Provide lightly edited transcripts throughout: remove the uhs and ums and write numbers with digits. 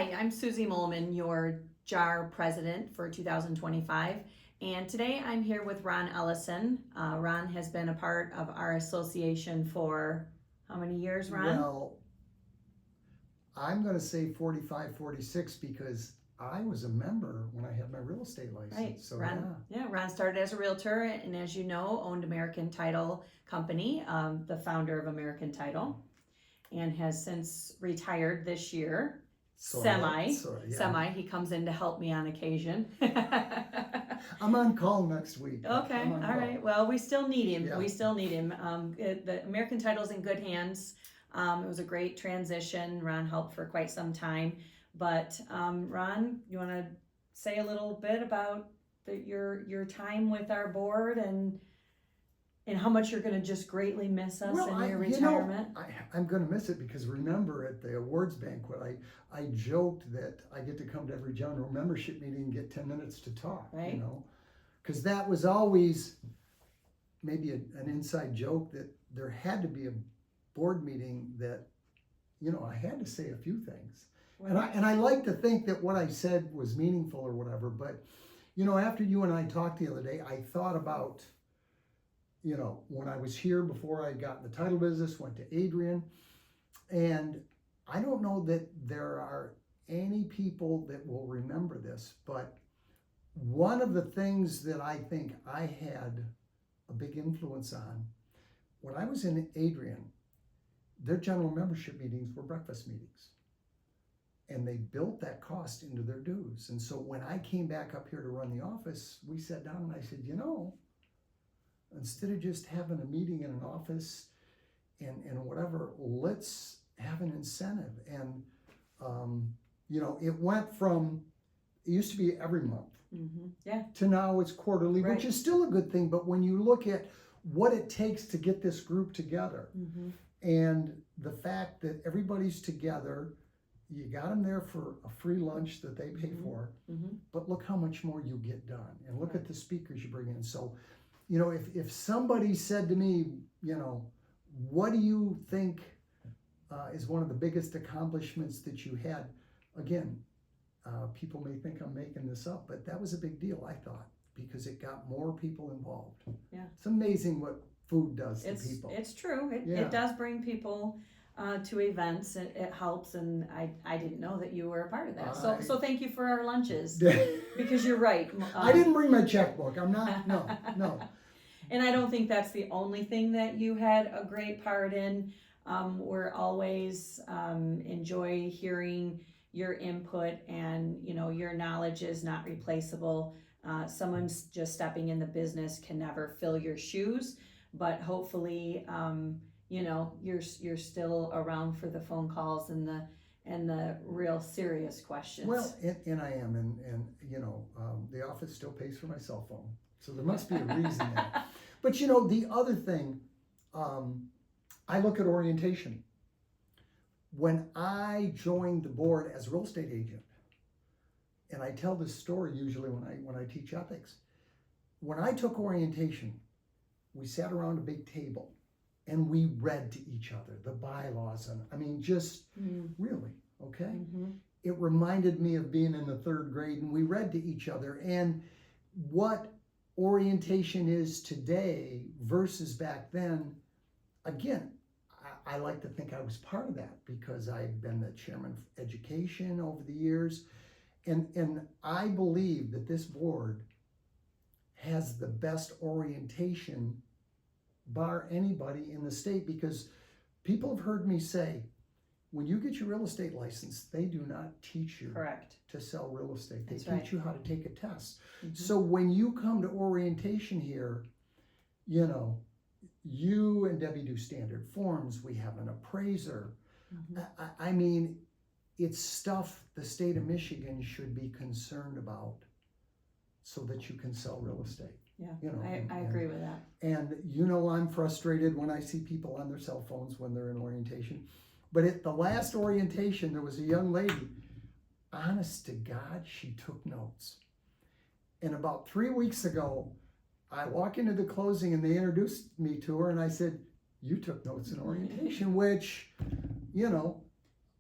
Hi, I'm Susie Mohlman, your JAAR President for 2025. And today I'm here with Ron Ellison. Ron has been a part of our association for how many years, Ron? Well, I'm going to say 45, 46 because I was a member when I had my real estate license. Right. So Ron started as a realtor and, as you know, owned American Title Company, the founder of American Title, and has since retired this year. Semi. He comes in to help me on occasion. I'm on call next week. Okay, all right. Well, we still need him. Yeah. We still need him. The American Title's in good hands. It was a great transition. Ron helped for quite some time. But Ron, you want to say a little bit about your time with our board and how much you're going to just greatly miss us in your retirement? I'm going to miss it because remember at the awards banquet, I joked that I get to come to every general membership meeting and get 10 minutes to talk, right? You know, because that was always maybe an inside joke that there had to be a board meeting that, you know, I had to say a few things. Right. And I like to think that what I said was meaningful or whatever, but, you know, after you and I talked the other day, I thought about, you know, when I was here before I got in the title business, went to Adrian, and I don't know that there are any people that will remember this, but one of the things that I think I had a big influence on, when I was in Adrian, their general membership meetings were breakfast meetings. And they built that cost into their dues. And so when I came back up here to run the office, we sat down and I said, you know, instead of just having a meeting in an office and whatever, let's have an incentive. And, you know, it went from, it used to be every month to now it's quarterly, which is still a good thing. But when you look at what it takes to get this group together and the fact that everybody's together, you got them there for a free lunch that they pay for, but look how much more you get done. And look at the speakers you bring in. So, you know, if somebody said to me, you know, what do you think is one of the biggest accomplishments that you had? Again, people may think I'm making this up, but that was a big deal, I thought, because it got more people involved. Yeah. It's amazing what food does to people. It's true. It does bring people to events. It helps, and I didn't know that you were a part of that. So thank you for our lunches, because you're right. I didn't bring my checkbook. I'm not, no. And I don't think that's the only thing that you had a great part in. We're always enjoy hearing your input, and you know, your knowledge is not replaceable. Someone's just stepping in the business can never fill your shoes, but hopefully you know, you're still around for the phone calls and the real serious questions. Well, and I am, and you know, the office still pays for my cell phone, so there must be a reason there. But you know, the other thing, I look at orientation. When I joined the board as a real estate agent, and I tell this story usually when I teach ethics, when I took orientation, we sat around a big table. And we read to each other the bylaws, and I mean, just really, okay? It reminded me of being in the third grade, and we read to each other. And what orientation is today versus back then, again, I like to think I was part of that because I've been the chairman of education over the years. And I believe that this board has the best orientation bar anybody in the state, because people have heard me say, when you get your real estate license, they do not teach you to sell real estate. They teach you how to take a test. So when you come to orientation here, you know, you and Debbie do standard forms. We have an appraiser. I mean, it's stuff the state of Michigan should be concerned about so that you can sell real estate. Yeah, you know, I agree with that. And you know, I'm frustrated when I see people on their cell phones when they're in orientation. But at the last orientation, there was a young lady, honest to God, she took notes. And about 3 weeks ago, I walk into the closing and they introduced me to her, and I said, you took notes in orientation, which, you know,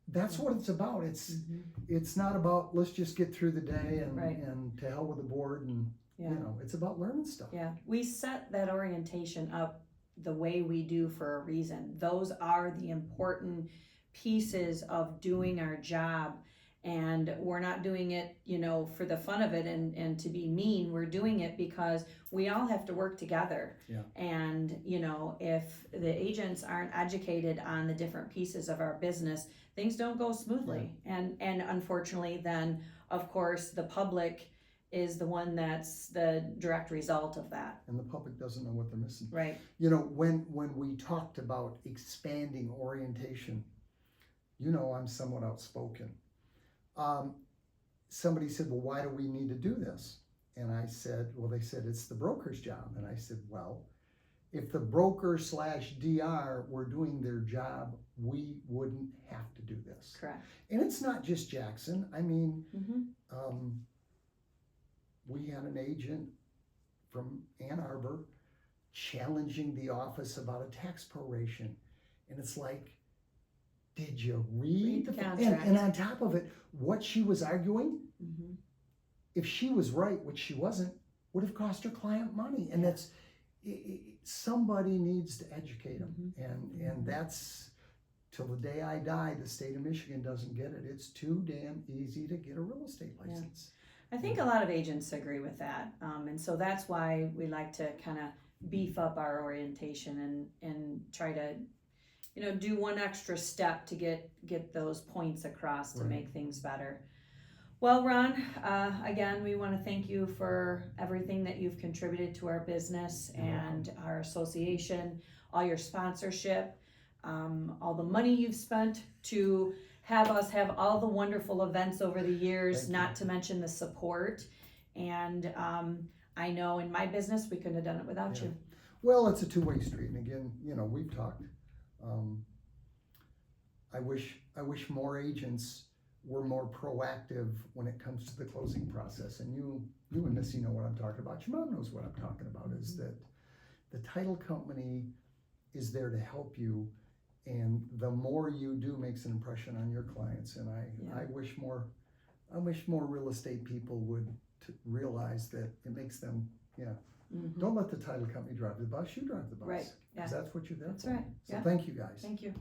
that's what it's about. It's not about let's just get through the day and to hell with the board and you know, it's about learning stuff. Yeah, we set that orientation up the way we do for a reason. Those are the important pieces of doing our job, and we're not doing it, you know, for the fun of it and to be mean. We're doing it because we all have to work together. Yeah. And, you know, if the agents aren't educated on the different pieces of our business, things don't go smoothly. And unfortunately, then, of course, the public is the one that's the direct result of that. And the public doesn't know what they're missing. Right. You know, when we talked about expanding orientation, you know, I'm somewhat outspoken. Somebody said, well, why do we need to do this? And I said, well, they said, it's the broker's job. And I said, well, if the broker / DR were doing their job, we wouldn't have to do this. Correct. And it's not just Jackson. I mean, we had an agent from Ann Arbor challenging the office about a tax proration. And it's like, did you read the contract? And on top of it, what she was arguing, if she was right, which she wasn't, would have cost her client money. And that's, somebody needs to educate them. And that's, till the day I die, the state of Michigan doesn't get it. It's too damn easy to get a real estate license. I think a lot of agents agree with that. And so that's why we like to kind of beef up our orientation and try to, you know, do one extra step to get those points across to make things better. Well, Ron, again, we want to thank you for everything that you've contributed to our business and our association, all your sponsorship, all the money you've spent to have us have all the wonderful events over the years, not to mention the support. And I know in my business, we couldn't have done it without you. Well, it's a two-way street. And again, you know, we've talked. I wish more agents were more proactive when it comes to the closing process. And you and Missy know what I'm talking about. Your mom knows what I'm talking about, is that the title company is there to help you. And the more you do makes an impression on your clients. And I wish more real estate people would realize that it makes them, don't let the title company drive the bus, you drive the bus. Right, because that's what you're there for. Right. So thank you guys. Thank you.